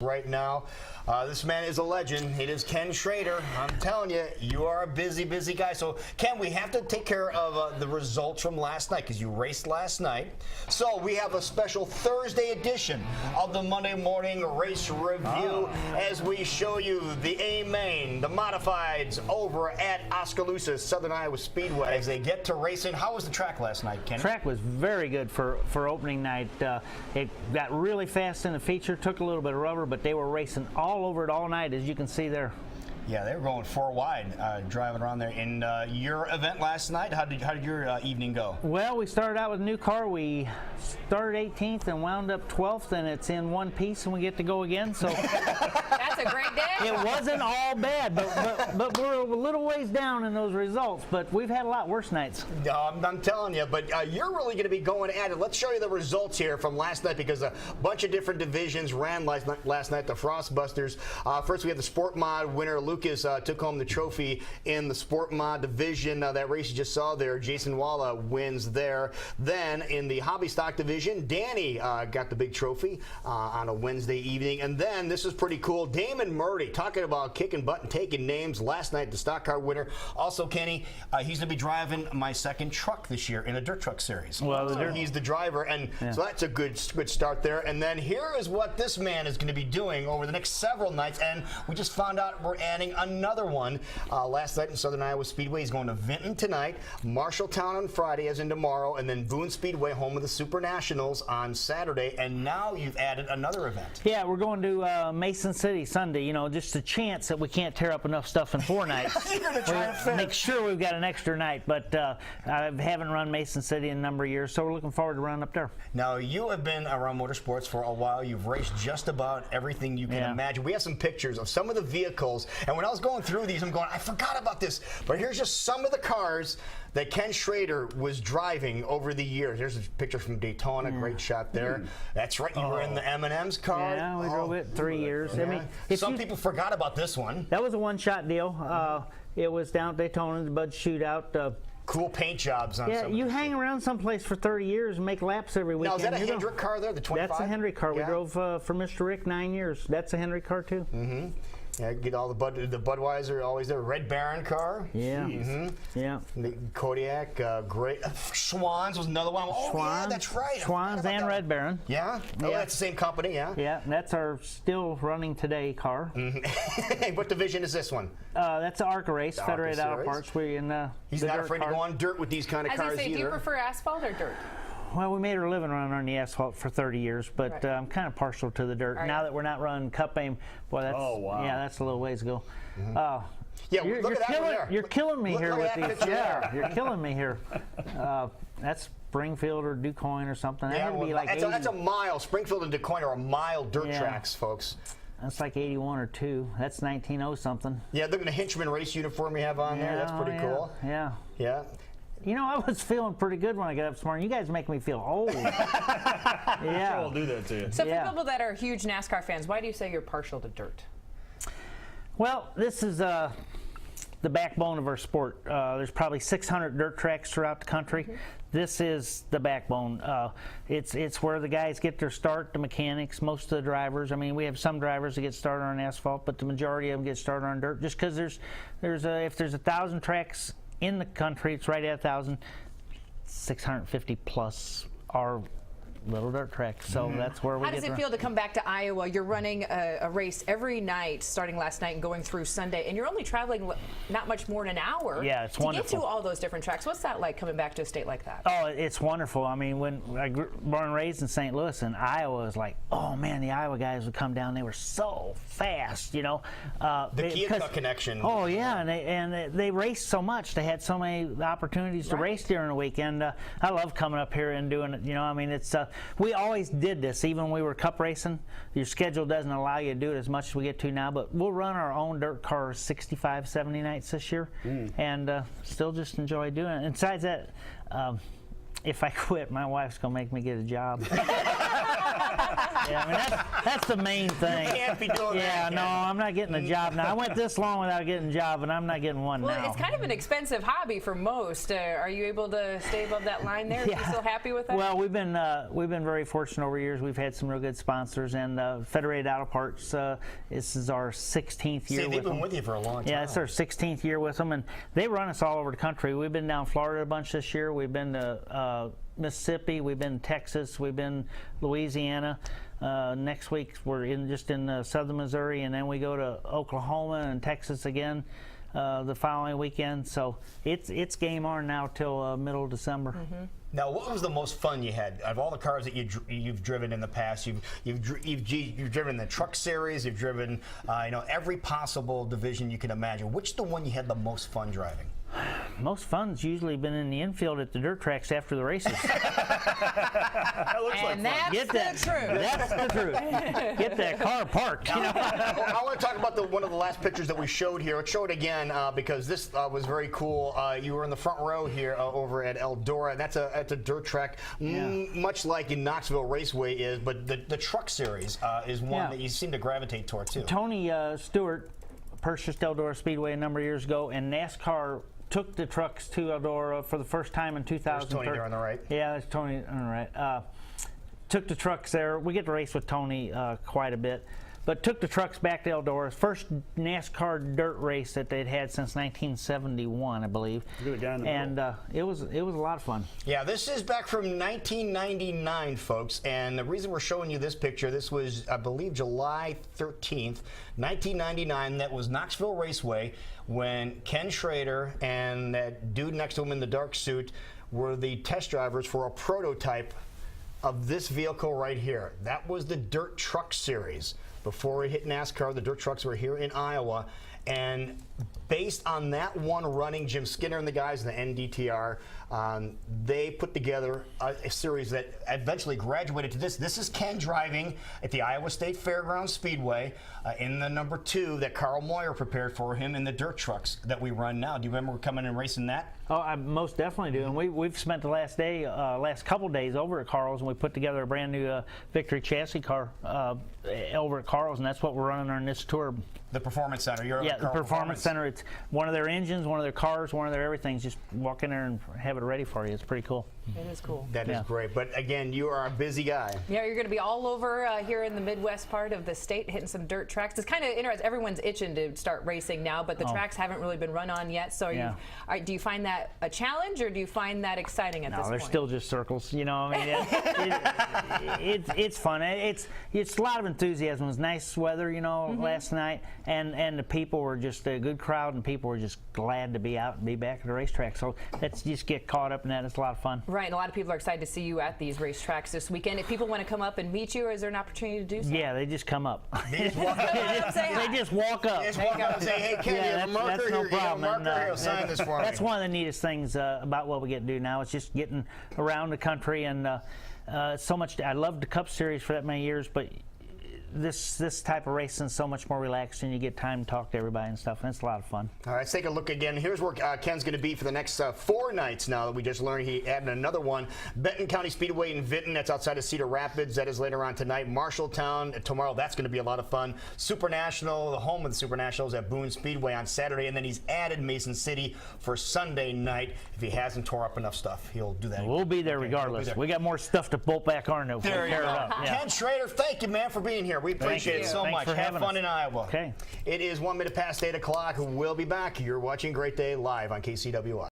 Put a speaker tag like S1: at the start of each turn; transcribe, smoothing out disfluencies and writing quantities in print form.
S1: right now. This man is a legend. It is Ken Schrader. I'm telling you, you are a busy, busy guy. So, Ken, we have to take care of the results from last night because you raced last night. So we have a special Thursday edition of the Monday Morning Race Review as we show you the A-Main, the modifieds over at Oskaloosa, Southern Iowa Speedway as they get to racing. How was the track last night, Ken?
S2: Track was very good for opening night. It got really fast in the feature, took a little bit of rubber, but they were racing all over it all night, as you can see there.
S1: Yeah, they were going 4 wide, driving around there. In your event last night, how did your evening go?
S2: Well, we started out with a new car. We started 18th and wound up 12th, and it's in one piece, and we get to go again. So
S3: that's a great day.
S2: It wasn't all bad, but we're a little ways down in those results. But we've had a lot worse nights.
S1: I'm telling you, but you're really going to be going at it. Let's show you the results here from last night because a bunch of different divisions ran last night. The Frostbusters. First, we had the Sport Mod winner. Lucas took home the trophy in the Sport Mod division. That race you just saw there, Jason Walla wins there. Then in the Hobby Stock division, Danny got the big trophy on a Wednesday evening. And then this is pretty cool. Damon Murray, talking about kicking butt and taking names last night, the stock car winner. Also, Kenny, he's going to be driving my second truck this year in a dirt truck series.
S2: Well,
S1: so he's the driver, and so that's a good start there. And then here is what this man is going to be doing over the next several nights. And we just found out we're adding another one last night in Southern Iowa Speedway. He's going to Vinton tonight, Marshalltown on Friday, as in tomorrow, and then Boone Speedway, home of the Super Nationals, on Saturday. And now you've added another event.
S2: Yeah, we're going to Mason City Sunday. You know, just a chance that we can't tear up enough stuff in 4 nights.
S1: You're going to try to fit.
S2: Make sure we've got an extra night, but I haven't run Mason City in a number of years, so we're looking forward to running up there.
S1: Now, you have been around motorsports for a while. You've raced just about everything you can imagine. We have some pictures of some of the vehicles, and when I was going through these, I'm going, I forgot about this. But here's just some of the cars that Ken Schrader was driving over the years. There's a picture from Daytona, great shot there. That's right, you were in the M&M's car.
S2: Yeah, we drove it 3 years.
S1: Yeah.
S2: I mean,
S1: some people forgot about this one.
S2: That was a one-shot deal. It was down at Daytona, the Bud Shootout.
S1: Cool paint jobs on some.
S2: You hang around someplace for 30 years and make laps every weekend.
S1: Now, is that a Hendrick car there, the 25?
S2: That's a Hendrick car.
S1: Yeah.
S2: We drove for Mr. Rick 9 years. That's a Hendrick car, too.
S1: Yeah, get all the Budweiser, always there. Red Baron car.
S2: Yeah. Yeah.
S1: The Kodiak, great. Schwann's was another one. Oh, yeah, that's right.
S2: Schwann's and Red Baron.
S1: Yeah? Oh, that's the same company, yeah?
S2: Yeah, that's our still running today car.
S1: What division is this one?
S2: That's an ARCA race,
S1: The
S2: Federated
S1: ARCA
S2: Auto
S1: series.
S2: Parts. We're in
S1: He's not afraid to go on dirt with these kind of cars
S3: As you say,
S1: either.
S3: do you prefer asphalt or dirt?
S2: Well, we made our living running on the asphalt for 30 years, but I'm kind of partial to the dirt. Now that we're not running Cup Aim, boy, that's yeah, that's a little ways to go.
S1: Yeah, look at that one there.
S2: You're killing me here with these.
S1: Yeah,
S2: you're killing me here. That's Springfield or DuQuoin or something.
S1: Yeah,
S2: That would be like
S1: that's a mile. Springfield and DuQuoin are a mile dirt tracks, folks.
S2: That's like 81 or 2. That's 1900 something.
S1: Yeah, look at the henchman race uniform you have on there. That's pretty cool.
S2: Yeah.
S1: Yeah.
S2: You know, I was feeling pretty good when I got up this morning. You guys make me feel old. Yeah.
S4: Sure, we'll do that to you.
S3: So for people that are huge NASCAR fans, why do you say you're partial to dirt?
S2: Well, this is the backbone of our sport. There's probably 600 dirt tracks throughout the country. This is the backbone. It's where the guys get their start, the mechanics, most of the drivers. I mean, we have some drivers that get started on asphalt, but the majority of them get started on dirt. Just because if there's 1,000 tracks in the country, it's right at 1,000. 650 plus are little dirt tracks, so that's where we get.
S3: How does it feel to come back to Iowa? You're running a race every night, starting last night and going through Sunday, and you're only traveling not much more than an hour.
S2: Yeah, it's wonderful
S3: to get to all those different tracks. What's that like coming back to a state like that?
S2: Oh, it's wonderful. I mean, when I grew born and raised in St. Louis, and Iowa was like, oh man, the Iowa guys would come down. They were so fast, you know.
S1: The Keokuk connection.
S2: Oh yeah, and they raced so much. They had so many opportunities to race during the weekend. I love coming up here and doing it. You know, I mean, it's we always did this, even when we were cup racing. Your schedule doesn't allow you to do it as much as we get to now, but we'll run our own dirt cars 65, 70 nights this year, and still just enjoy doing it. And besides that, if I quit, my wife's going to make me get a job. Yeah, I mean, that's the main thing.
S1: You can't be doing
S2: yeah,
S1: that.
S2: no, I'm not getting a job now. I went this long without getting a job, and I'm not getting one
S3: Well,
S2: now.
S3: it's kind of an expensive hobby for most. Are you able to stay above that line there?
S2: Yeah.
S3: Are you still happy with that?
S2: Well, we've been very fortunate over years. We've had some real good sponsors, and Federated Auto Parts. This is our 16th year.
S1: See, they've been with you for a long time.
S2: Yeah, it's our 16th year with them, and they run us all over the country. We've been down Florida a bunch this year. We've been to Mississippi. We've been to Texas. We've been Louisiana. Next week we're in southern Missouri, and then we go to Oklahoma and Texas again the following weekend. So it's game on now till middle of December.
S3: Mm-hmm.
S1: Now, what was the most fun you had of all the cars that you've driven in the past? You've driven the truck series. You've driven every possible division you can imagine. Which is the one you had the most fun driving?
S2: Most fun's usually been in the infield at the dirt tracks after the races.
S1: That looks
S3: and
S1: like fun.
S3: that's the truth.
S2: That's the truth. Get that car parked. You know?
S1: I want to talk about one of the last pictures that we showed here. Let's show it again because this was very cool. You were in the front row here over at Eldora. That's a dirt track, much like in Knoxville Raceway is, but the truck series is one that you seem to gravitate toward too.
S2: Tony Stewart purchased Eldora Speedway a number of years ago, and NASCAR took the trucks to Eldora for the first time in 2013.
S1: There's Tony there on the right.
S2: Yeah, that's Tony on the right. Took the trucks there. We get to race with Tony quite a bit. But took the trucks back to Eldora. First NASCAR dirt race that they'd had since 1971, I believe. And it was a lot of fun.
S1: Yeah, this is back from 1999, folks. And the reason we're showing you this picture, this was, I believe, July 13th, 1999. That was Knoxville Raceway when Ken Schrader and that dude next to him in the dark suit were the test drivers for a prototype of this vehicle right here. That was the Dirt Truck Series. Before it hit NASCAR, the dirt trucks were here in Iowa, and based on that one running, Jim Skinner and the guys in the NDTR, they put together a series that eventually graduated to this. This is Ken driving at the Iowa State Fairgrounds Speedway in the number 2 that Carl Moyer prepared for him in the dirt trucks that we run now. Do you remember coming and racing that?
S2: Oh, I most definitely do. And we've spent the last couple days over at Carl's, and we put together a brand new Victory chassis car over at Carl's, and that's what we're running on this tour.
S1: The Performance Center.
S2: Yeah, the Performance Center. It's one of their engines, one of their cars, one of their everything's. Just walk in there and have it ready for you. It's pretty cool.
S3: It is cool.
S1: That is great. But again, you are a busy guy.
S3: Yeah, you're going to be all over here in the Midwest part of the state, hitting some dirt tracks. It's kind of interesting. Everyone's itching to start racing now, but the tracks haven't really been run on yet. So do you find that a challenge, or do you find that exciting at this point?
S2: No, they're still just circles. You know, I mean, it's fun. It's a lot of enthusiasm. It was nice weather, last night, and the people were just a good crowd, and people were just glad to be out and be back at the racetrack. So let's just get caught up in that. It's a lot of fun.
S3: Right, and a lot of people are excited to see you at these racetracks this weekend. If people want to come up and meet you, is there an opportunity to do so?
S2: Yeah, they just come up.
S1: They just walk up.
S2: They just walk up.
S1: They just walk up and say, "Hey, Ken, you have a marker
S2: that's no
S1: here. You have a
S2: problem.
S1: marker here. Sign this for me."
S2: That's one of the neatest things about what we get to do now. It's just getting around the country, and so much. I loved the Cup Series for that many years, but this type of racing is so much more relaxed, and you get time to talk to everybody and stuff, and it's a lot of fun.
S1: All right, let's take a look again. Here's where Ken's going to be for the next 4 nights now that we just learned he added another one. Benton County Speedway in Vinton, that's outside of Cedar Rapids. That is later on tonight. Marshalltown tomorrow, that's going to be a lot of fun. Super National, the home of the Super Nationals at Boone Speedway on Saturday, and then he's added Mason City for Sunday night. If he hasn't tore up enough stuff, he'll do that.
S2: We'll be there regardless. We'll be there. We got more stuff to bolt back on.
S1: There you go. Ken Schrader, thank you, man, for being here. We appreciate it so much. Have fun in Iowa.
S2: Okay.
S1: It is 1 minute past 8 o'clock. We'll be back. You're watching Great Day live on KCWI.